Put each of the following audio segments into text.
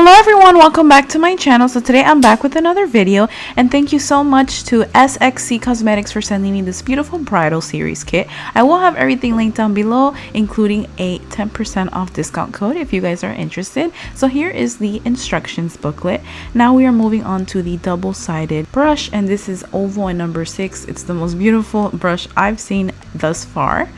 Hello everyone, welcome back to my channel. So today I'm back with another video, and thank you so much to Sxccosmetics for sending me this beautiful bridal series kit. I will have everything linked down below, including a 10% off discount code if you guys are interested. So here is the instructions booklet. Now we are moving on to the double-sided brush, and this is oval and number 6. It's the most beautiful brush I've seen thus far.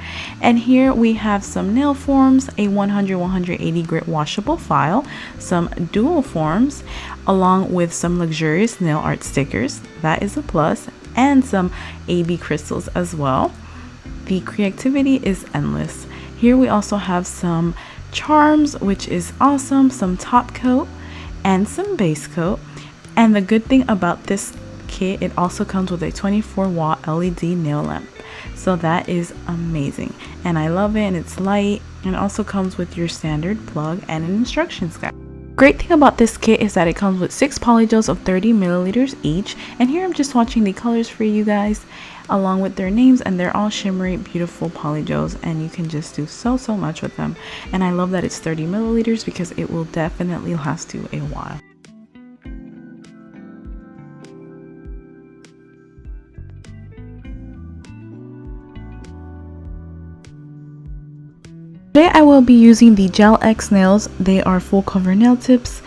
And here we have some nail forms, a 100-180 grit washable file, some dual forms, along with some luxurious nail art stickers. That is a plus, and some AB crystals as well. The creativity is endless. Here we also have some charms, which is awesome, some top coat and some base coat. And the good thing about this kit, it also comes with a 24-watt LED nail lamp. So that is amazing, and I love it, and it's light, and it also comes with your standard plug and an instructions guide. Great thing about this kit is that it comes with 6 polygels of 30 milliliters each, and here I'm just swatching the colors for you guys along with their names, and they're all shimmery beautiful polygels, and you can just do so much with them. And I love that it's 30 milliliters because it will definitely last you a while. Today I will be using the Gel X nails. They are full cover nail tips,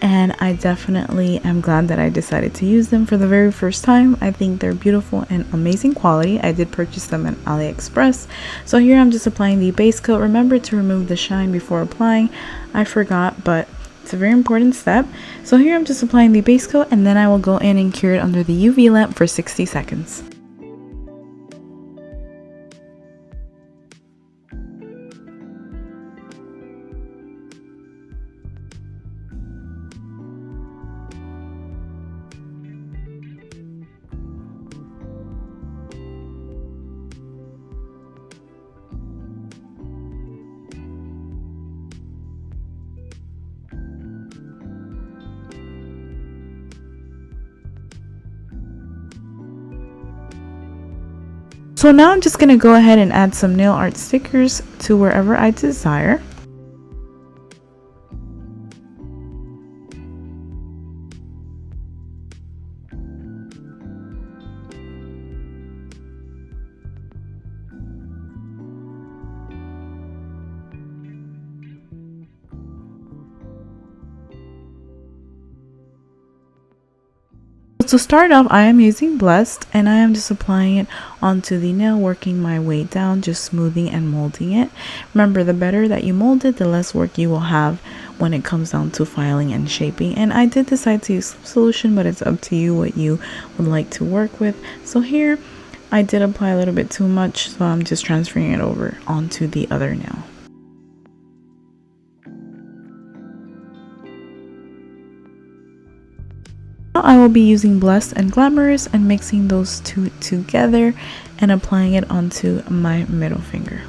and I definitely am glad that I decided to use them for the very first time. I think they're beautiful and amazing quality. I did purchase them on AliExpress. So here I'm just applying the base coat. Remember to remove the shine before applying. I forgot, but it's a very important step. So here I'm just applying the base coat, and then I will go in and cure it under the UV lamp for 60 seconds. So now I'm just going to go ahead and add some nail art stickers to wherever I desire. To start off, I am using Blessed, and I am just applying it onto the nail, working my way down, just smoothing and molding it. Remember, the better that you mold it, the less work you will have when it comes down to filing and shaping. And I did decide to use solution, but it's up to you what you would like to work with. So here I did apply a little bit too much, so I'm just transferring it over onto the other nail. I will be using Blessed and Glamorous and mixing those two together and applying it onto my middle finger.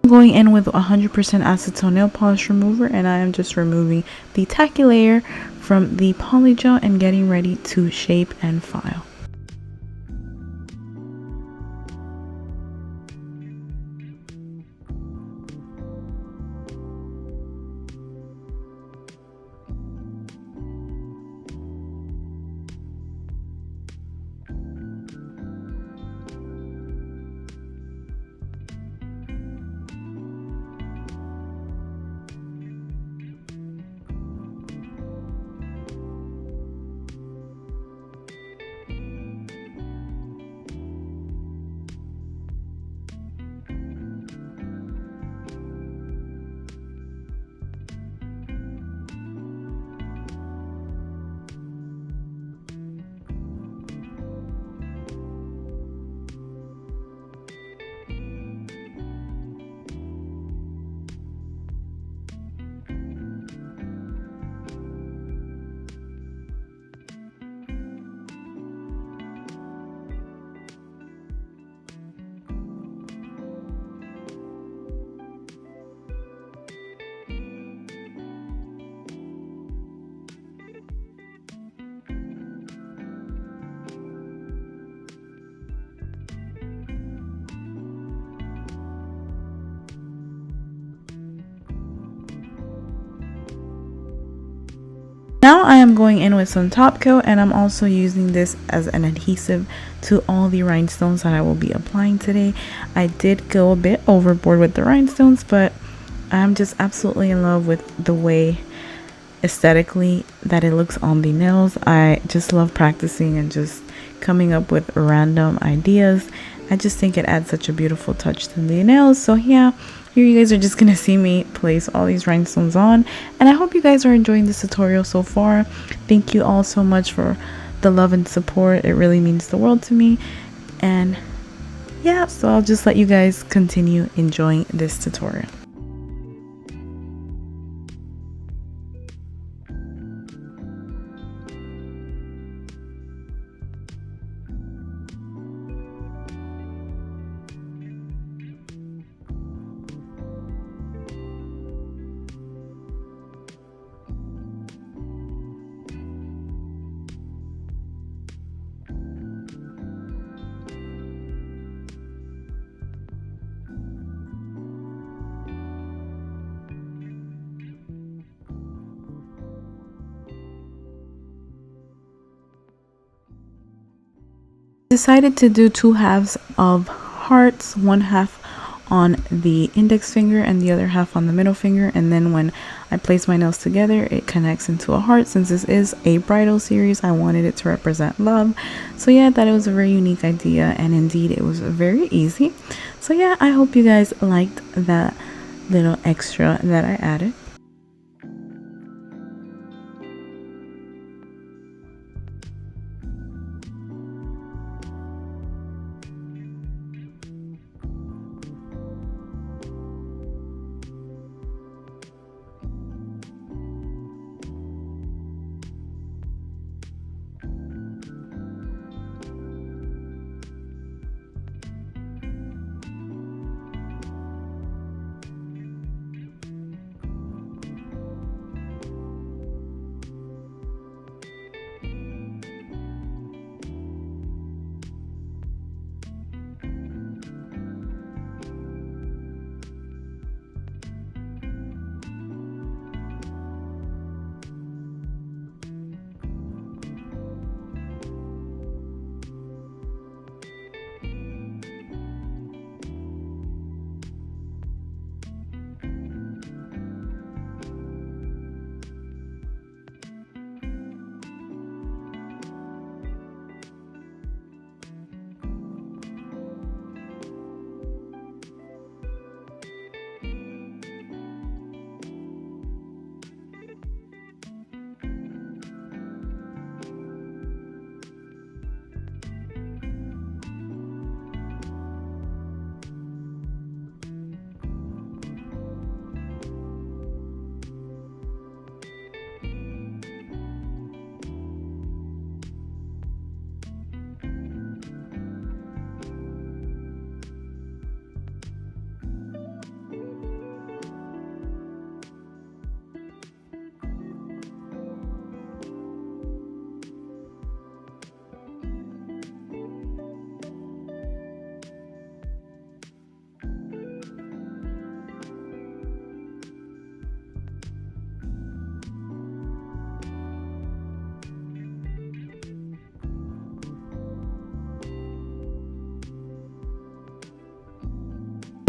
I'm going in with 100% acetone nail polish remover, and I am just removing the tacky layer from the Polygel and getting ready to shape and file. Now I am going in with some top coat, and I'm also using this as an adhesive to all the rhinestones that I will be applying today. I did go a bit overboard with the rhinestones, but I'm just absolutely in love with the way aesthetically that it looks on the nails. I just love practicing and just coming up with random ideas. I just think it adds such a beautiful touch to the nails. So yeah, here you guys are just gonna see me place all these rhinestones on, and I hope you guys are enjoying this tutorial so far. Thank you all so much for the love and support. It really means the world to me. And yeah, so I'll just let you guys continue enjoying this tutorial. Decided to do two halves of hearts, one half on the index finger and the other half on the middle finger, and then when I place my nails together it connects into a heart. Since this is a bridal series, I wanted it to represent love. So yeah, I thought it was a very unique idea, and indeed it was very easy. So yeah, I hope you guys liked that little extra that I added.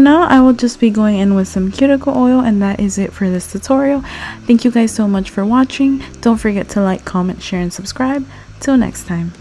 Now I will just be going in with some cuticle oil, and that is it for this tutorial. Thank you guys so much for watching. Don't forget to like, comment, share, and subscribe. Till next time.